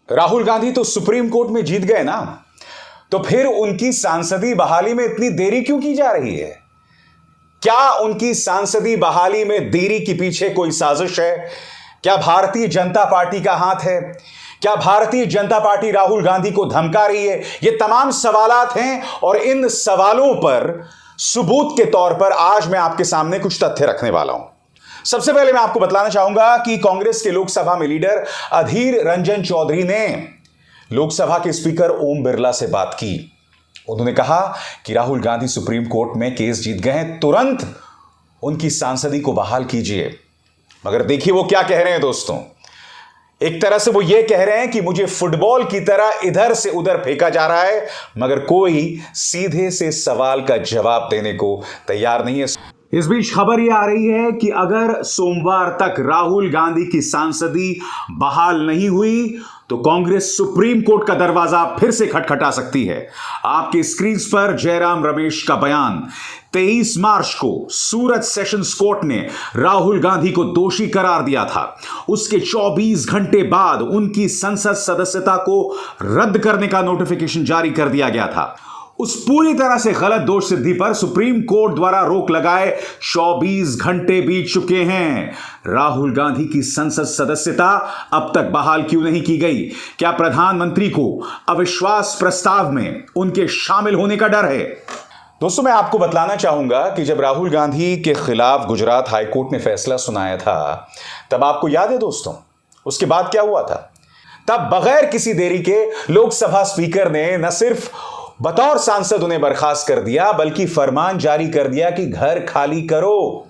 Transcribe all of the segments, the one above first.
राहुल गांधी तो supreme court में जीत गए ना, तो फिर उनकी सांसदीय बहाली में इतनी देरी क्यों की जा रही है? क्या उनकी सांसदीय बहाली में देरी के पीछे कोई साजिश है? क्या भारतीय जनता पार्टी का हाथ है? क्या भारतीय जनता पार्टी राहुल गांधी को धमका रही है? ये तमाम सवालात हैं और इन सवालों पर सबूत के तौर पर आज मैं आपके सामने कुछ तथ्य रखने वाला हूं। सबसे पहले मैं आपको बतलाना चाहूंगा कि कांग्रेस के लोकसभा में लीडर अधीर रंजन चौधरी ने लोकसभा के स्पीकर ओम बिरला से बात की। उन्होंने कहा कि राहुल गांधी सुप्रीम कोर्ट में केस जीत गए हैं, तुरंत उनकी सांसदी को बहाल कीजिए। मगर देखिए वो क्या कह रहे हैं दोस्तों। एक तरह से वो ये कह रहे हैं कि मुझे फुटबॉल की तरह इधर से उधर फेंका जा रहा है, मगर कोई सीधे से सवाल का जवाब देने को तैयार नहीं है। इस बीच खबर यह आ रही है कि अगर सोमवार तक राहुल गांधी की सांसदी बहाल नहीं हुई तो कांग्रेस सुप्रीम कोर्ट का दरवाजा फिर से खटखटा सकती है। आपके स्क्रीन पर जयराम रमेश का बयान। 23 मार्च को सूरत सेशंस कोर्ट ने राहुल गांधी को दोषी करार दिया था। उसके 24 घंटे बाद उनकी संसद सदस्यता को रद्द करने का नोटिफिकेशन जारी कर दिया गया था। उस पूरी तरह से गलत दोष सिद्धि पर सुप्रीम कोर्ट द्वारा रोक लगाए 24 घंटे बीत चुके हैं। राहुल गांधी की संसद सदस्यता अब तक बहाल क्यों नहीं की गई? क्या प्रधानमंत्री को अविश्वास प्रस्ताव में उनके शामिल होने का डर है? दोस्तों मैं आपको बतलाना चाहूंगा कि जब राहुल गांधी के खिलाफ गुजरात हाईकोर्ट ने फैसला सुनाया था, तब आपको याद है दोस्तों उसके बाद क्या हुआ था? तब बगैर किसी देरी के लोकसभा स्पीकर ने न सिर्फ बतौर सांसद उन्हें बर्खास्त कर दिया, बल्कि फरमान जारी कर दिया कि घर खाली करो।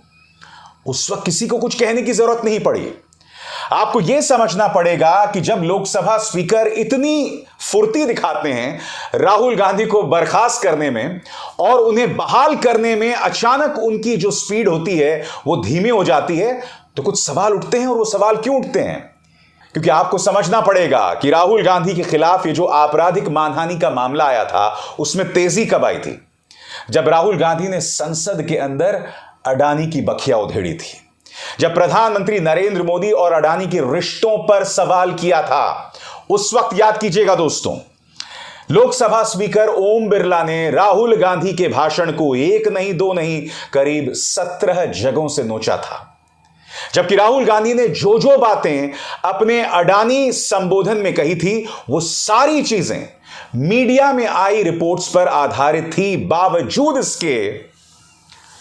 उस वक्त किसी को कुछ कहने की जरूरत नहीं पड़ी। आपको यह समझना पड़ेगा कि जब लोकसभा स्पीकर इतनी फुर्ती दिखाते हैं राहुल गांधी को बर्खास्त करने में और उन्हें बहाल करने में, अचानक उनकी जो स्पीड होती है वो धीमी हो जाती है, तो कुछ सवाल उठते हैं। और वो सवाल क्यों उठते हैं? क्योंकि आपको समझना पड़ेगा कि राहुल गांधी के खिलाफ ये जो आपराधिक मानहानि का मामला आया था, उसमें तेजी कब आई थी? जब राहुल गांधी ने संसद के अंदर अडानी की बखिया उधेड़ी थी, जब प्रधानमंत्री नरेंद्र मोदी और अडानी के रिश्तों पर सवाल किया था। उस वक्त याद कीजिएगा दोस्तों, लोकसभा स्पीकर ओम बिरला ने राहुल गांधी के भाषण को एक नहीं दो नहीं करीब 17 जगहों से नोचा था। जबकि राहुल गांधी ने जो जो बातें अपने अडानी संबोधन में कही थी, वो सारी चीजें मीडिया में आई रिपोर्ट्स पर आधारित थी। बावजूद इसके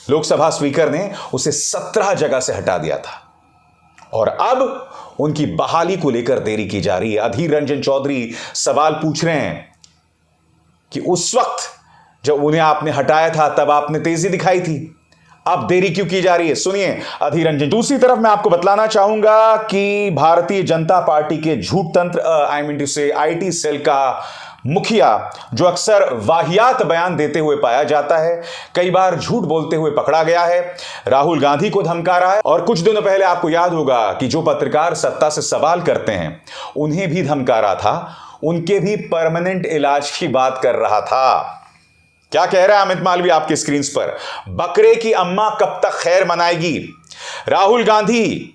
लोकसभा स्पीकर ने उसे 17 जगह से हटा दिया था। और अब उनकी बहाली को लेकर देरी की जा रही है। अधीर रंजन चौधरी सवाल पूछ रहे हैं कि उस वक्त जब उन्हें आपने हटाया था तब आपने तेजी दिखाई थी, अब देरी क्यों की जा रही है? सुनिए अधीर रंजन। दूसरी तरफ मैं आपको बतलाना चाहूंगा कि भारतीय जनता पार्टी के झूठ तंत्र आईटी सेल का मुखिया, जो अक्सर वाहियात बयान देते हुए पाया जाता है, कई बार झूठ बोलते हुए पकड़ा गया है, राहुल गांधी को धमका रहा है। और कुछ दिनों पहले आपको याद होगा कि जो पत्रकार सत्ता से सवाल करते हैं उन्हें भी धमका रहा था, उनके भी परमानेंट इलाज की बात कर रहा था। क्या कह रहा है अमित मालवीय आपके स्क्रीन पर? बकरे की अम्मा कब तक खैर मनाएगी? राहुल गांधी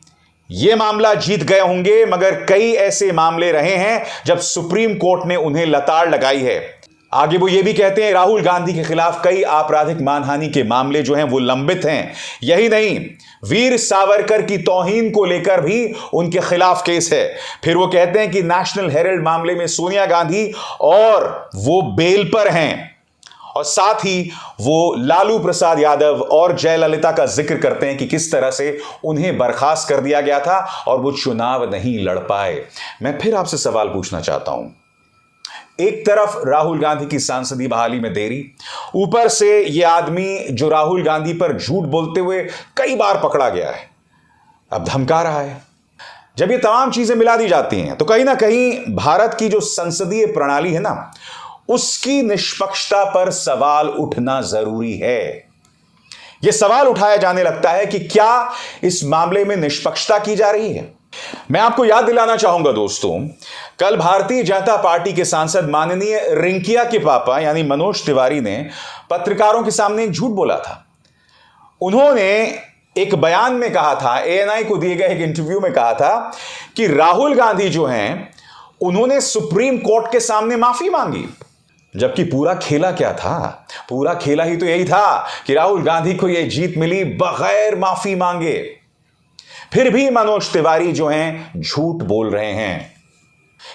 ये मामला जीत गए होंगे, मगर कई ऐसे मामले रहे हैं जब सुप्रीम कोर्ट ने उन्हें लताड़ लगाई है। आगे वो ये भी कहते हैं राहुल गांधी के खिलाफ कई आपराधिक मानहानि के मामले जो हैं वो लंबित हैं। यही नहीं, वीर सावरकर की तौहीन को लेकर भी उनके खिलाफ केस है। फिर वो कहते हैं कि नेशनल हेराल्ड मामले में सोनिया गांधी और वो बेल पर हैं, और साथ ही वो लालू प्रसाद यादव और जयललिता का जिक्र करते हैं कि किस तरह से उन्हें बर्खास्त कर दिया गया था और वो चुनाव नहीं लड़ पाए। मैं फिर आपसे सवाल पूछना चाहता हूं, एक तरफ राहुल गांधी की सांसदीय बहाली में देरी, ऊपर से ये आदमी जो राहुल गांधी पर झूठ बोलते हुए कई बार पकड़ा गया है, अब धमका रहा है। जब ये तमाम चीजें मिला दी जाती हैं तो कहीं ना कहीं भारत की जो संसदीय प्रणाली है ना, उसकी निष्पक्षता पर सवाल उठना जरूरी है। यह सवाल उठाया जाने लगता है कि क्या इस मामले में निष्पक्षता की जा रही है? मैं आपको याद दिलाना चाहूंगा दोस्तों, कल भारतीय जनता पार्टी के सांसद माननीय रिंकिया के पापा यानी मनोज तिवारी ने पत्रकारों के सामने एक झूठ बोला था। उन्होंने एक बयान में कहा था, एएनआई को दिए गए एक इंटरव्यू में कहा था कि राहुल गांधी जो हैं उन्होंने सुप्रीम कोर्ट के सामने माफी मांगी, जबकि पूरा खेला क्या था? पूरा खेला ही तो यही था कि राहुल गांधी को यह जीत मिली बगैर माफी मांगे। फिर भी मनोज तिवारी जो हैं झूठ बोल रहे हैं।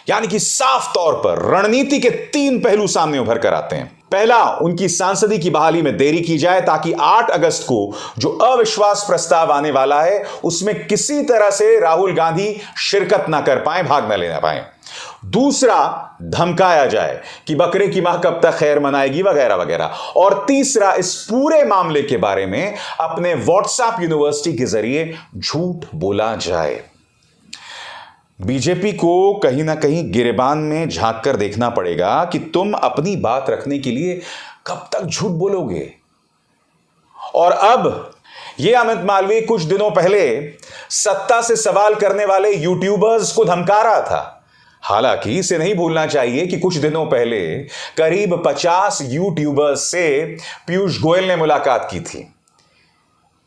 यानी कि साफ तौर पर रणनीति के 3 पहलू सामने उभर कर आते हैं। पहला, उनकी सांसदी की बहाली में देरी की जाए ताकि 8 अगस्त को जो अविश्वास प्रस्ताव आने वाला है उसमें किसी तरह से राहुल गांधी शिरकत ना कर पाए, भाग ना लेना पाए। दूसरा, धमकाया जाए कि बकरे की मां कब तक खैर मनाएगी वगैरह वगैरह। और तीसरा, इस पूरे मामले के बारे में अपने व्हाट्सएप यूनिवर्सिटी के जरिए झूठ बोला जाए। बीजेपी को कहीं ना कहीं गिरेबान में झांक कर देखना पड़ेगा कि तुम अपनी बात रखने के लिए कब तक झूठ बोलोगे। और अब यह अमित मालवीय कुछ दिनों पहले सत्ता से सवाल करने वाले यूट्यूबर्स को धमका रहा था। हालांकि इसे नहीं भूलना चाहिए कि कुछ दिनों पहले करीब 50 यूट्यूबर्स से पीयूष गोयल ने मुलाकात की थी।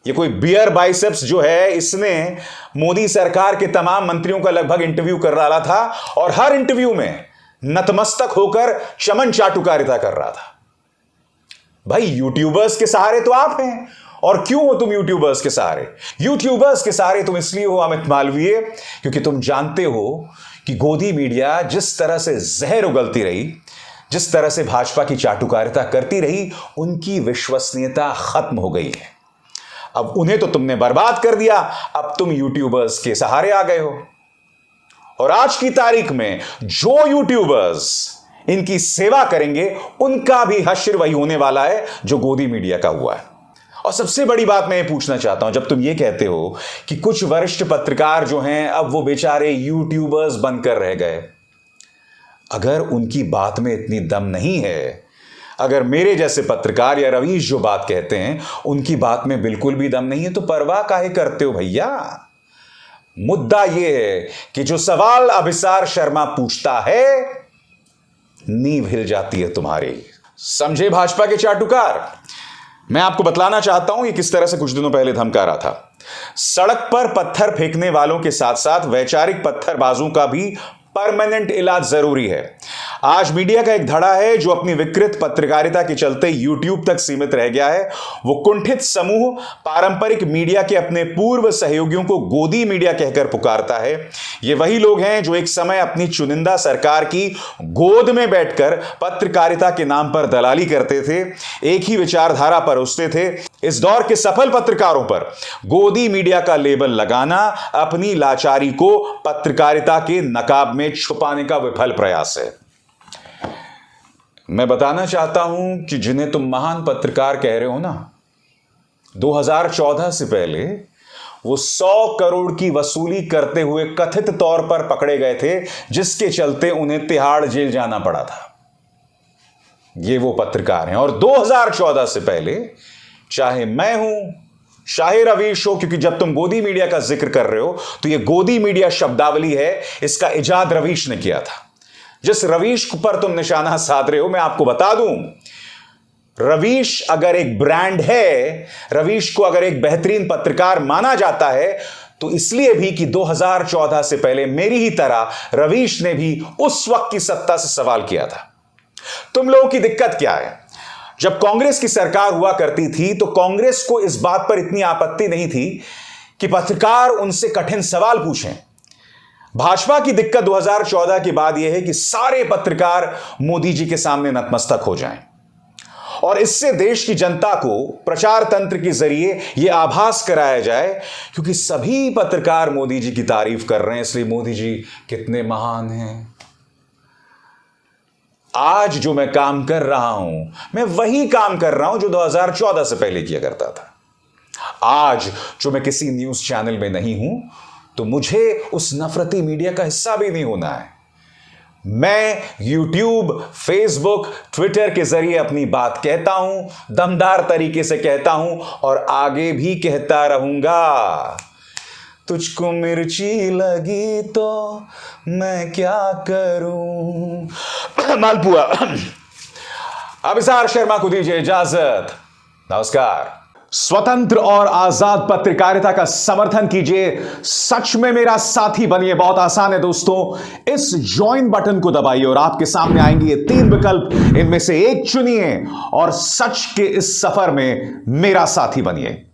ये कोई बियर बाइसेप्स जो है, इसने मोदी सरकार के तमाम मंत्रियों का लगभग इंटरव्यू कर रहा था और हर इंटरव्यू में नतमस्तक होकर चमन चाटुकारिता कर रहा था। भाई, यूट्यूबर्स के सहारे तो आप हैं। और क्यों हो तुम यूट्यूबर्स के सहारे? यूट्यूबर्स के सहारे तुम इसलिए हो अमित मालवीय, क्योंकि तुम जानते हो कि गोदी मीडिया जिस तरह से जहर उगलती रही, जिस तरह से भाजपा की चाटुकारिता करती रही, उनकी विश्वसनीयता खत्म हो गई है। अब उन्हें तो तुमने बर्बाद कर दिया, अब तुम यूट्यूबर्स के सहारे आ गए हो। और आज की तारीख में जो यूट्यूबर्स इनकी सेवा करेंगे उनका भी हश्र वही होने वाला है जो गोदी मीडिया का हुआ है। और सबसे बड़ी बात मैं ये पूछना चाहता हूं, जब तुम ये कहते हो कि कुछ वरिष्ठ पत्रकार जो हैं अब वो बेचारे यूट्यूबर्स बनकर रह गए, अगर उनकी बात में इतनी दम नहीं है, अगर मेरे जैसे पत्रकार या रवीश जो बात कहते हैं उनकी बात में बिल्कुल भी दम नहीं है, तो परवाह काहे करते हो भैया? मुद्दा यह है कि जो सवाल अभिसार शर्मा पूछता है, नींव हिल जाती है तुम्हारी। समझे भाजपा के चाटुकार? मैं आपको बतलाना चाहता हूं ये किस तरह से कुछ दिनों पहले धमका रहा था। सड़क पर पत्थर फेंकने वालों के साथ साथ वैचारिक पत्थरबाजों का भी परमानेंट इलाज जरूरी है। आज मीडिया का एक धड़ा है जो अपनी विकृत पत्रकारिता के चलते यूट्यूब तक सीमित रह गया है। वो कुंठित समूह पारंपरिक मीडिया के अपने पूर्व सहयोगियों को गोदी मीडिया कहकर पुकारता है। ये वही लोग हैं जो एक समय अपनी चुनिंदा सरकार की गोद में बैठकर पत्रकारिता के नाम पर दलाली करते थे, एक ही विचारधारा पर उठते थे। इस दौर के सफल पत्रकारों पर गोदी मीडिया का लेबल लगाना अपनी लाचारी को पत्रकारिता के नकाब में छुपाने का विफल प्रयास है। मैं बताना चाहता हूं कि जिन्हें तुम महान पत्रकार कह रहे हो ना, 2014 से पहले वो 100 करोड़ की वसूली करते हुए कथित तौर पर पकड़े गए थे, जिसके चलते उन्हें तिहाड़ जेल जाना पड़ा था। ये वो पत्रकार हैं। और 2014 से पहले चाहे मैं हूं, चाहे रवीश हो, क्योंकि जब तुम गोदी मीडिया का जिक्र कर रहे हो तो ये गोदी मीडिया शब्दावली है, इसका इजाद रवीश ने किया था। जिस रवीश पर तुम निशाना साध रहे हो, मैं आपको बता दूं, रवीश अगर एक ब्रांड है, रवीश को अगर एक बेहतरीन पत्रकार माना जाता है, तो इसलिए भी कि 2014 से पहले मेरी ही तरह रवीश ने भी उस वक्त की सत्ता से सवाल किया था। तुम लोगों की दिक्कत क्या है? जब कांग्रेस की सरकार हुआ करती थी तो कांग्रेस को इस बात पर इतनी आपत्ति नहीं थी कि पत्रकार उनसे कठिन सवाल पूछें। भाजपा की दिक्कत 2014 के बाद यह है कि सारे पत्रकार मोदी जी के सामने नतमस्तक हो जाएं और इससे देश की जनता को प्रचार तंत्र के जरिए यह आभास कराया जाए, क्योंकि सभी पत्रकार मोदी जी की तारीफ कर रहे हैं, इसलिए मोदी जी कितने महान हैं। आज जो मैं काम कर रहा हूं, मैं वही काम कर रहा हूं जो 2014 से पहले किया करता था। आज जो मैं किसी न्यूज चैनल में नहीं हूं, तो मुझे उस नफरती मीडिया का हिस्सा भी नहीं होना है। मैं यूट्यूब, फेसबुक, ट्विटर के जरिए अपनी बात कहता हूं, दमदार तरीके से कहता हूं और आगे भी कहता रहूंगा। तुझको मिर्ची लगी तो मैं क्या करूं। मालपुआ। अभिसार शर्मा को दीजिए इजाजत। नमस्कार। स्वतंत्र और आजाद पत्रकारिता का समर्थन कीजिए, सच में मेरा साथी बनिए। बहुत आसान है दोस्तों, इस ज्वाइन बटन को दबाइए और आपके सामने आएंगे ये 3 विकल्प, इनमें से एक चुनिए और सच के इस सफर में मेरा साथी बनिए।